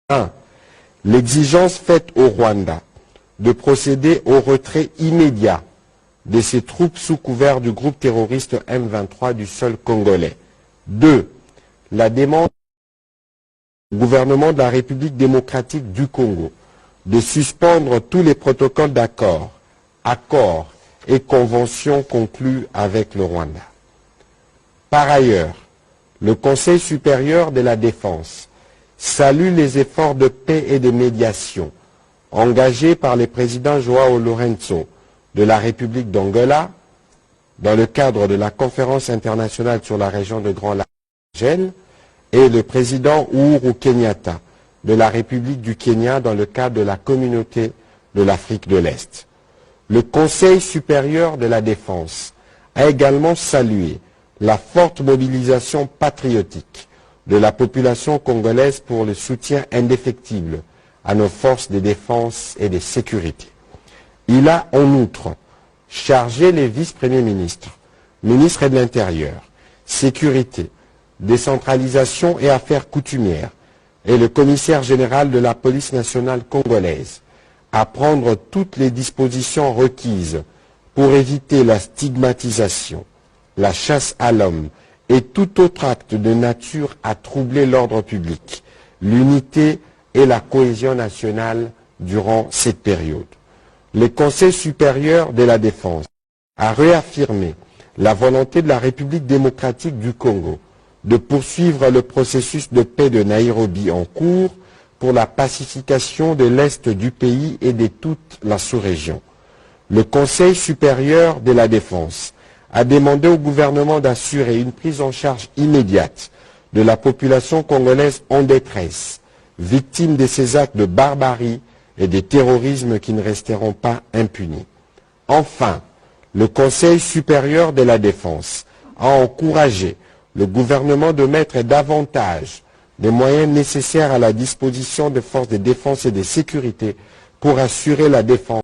1. L'exigence faite au Rwanda de procéder au retrait immédiat de ses troupes sous couvert du groupe terroriste M23 du sol congolais. 2. La demande au gouvernement de la République démocratique du Congo de suspendre tous les protocoles d'accord, accords et conventions conclus avec le Rwanda. Par ailleurs, le Conseil supérieur de la défense salue les efforts de paix et de médiation engagés par le président João Lourenço de la République d'Angola dans le cadre de la conférence internationale sur la région de Grand Lac et le président Uhuru Kenyatta de la République du Kenya dans le cadre de la communauté de l'Afrique de l'Est. Le Conseil supérieur de la défense a également salué la forte mobilisation patriotique de la population congolaise pour le soutien indéfectible à nos forces de défense et de sécurité. Il a en outre chargé les vice-premiers ministres, ministres de l'Intérieur, Sécurité, Décentralisation et Affaires coutumières et le commissaire général de la police nationale congolaise à prendre toutes les dispositions requises pour éviter la stigmatisation, la chasse à l'homme et tout autre acte de nature à troubler l'ordre public, l'unité et la cohésion nationale durant cette période. Le Conseil supérieur de la défense a réaffirmé la volonté de la République démocratique du Congo de poursuivre le processus de paix de Nairobi en cours pour la pacification de l'Est du pays et de toute la sous-région. Le Conseil supérieur de la défense a demandé au gouvernement d'assurer une prise en charge immédiate de la population congolaise en détresse, victime de ces actes de barbarie et de terrorisme qui ne resteront pas impunis. Enfin, le Conseil supérieur de la défense a encouragé le gouvernement de mettre davantage de moyens nécessaires à la disposition des forces de défense et de sécurité pour assurer la défense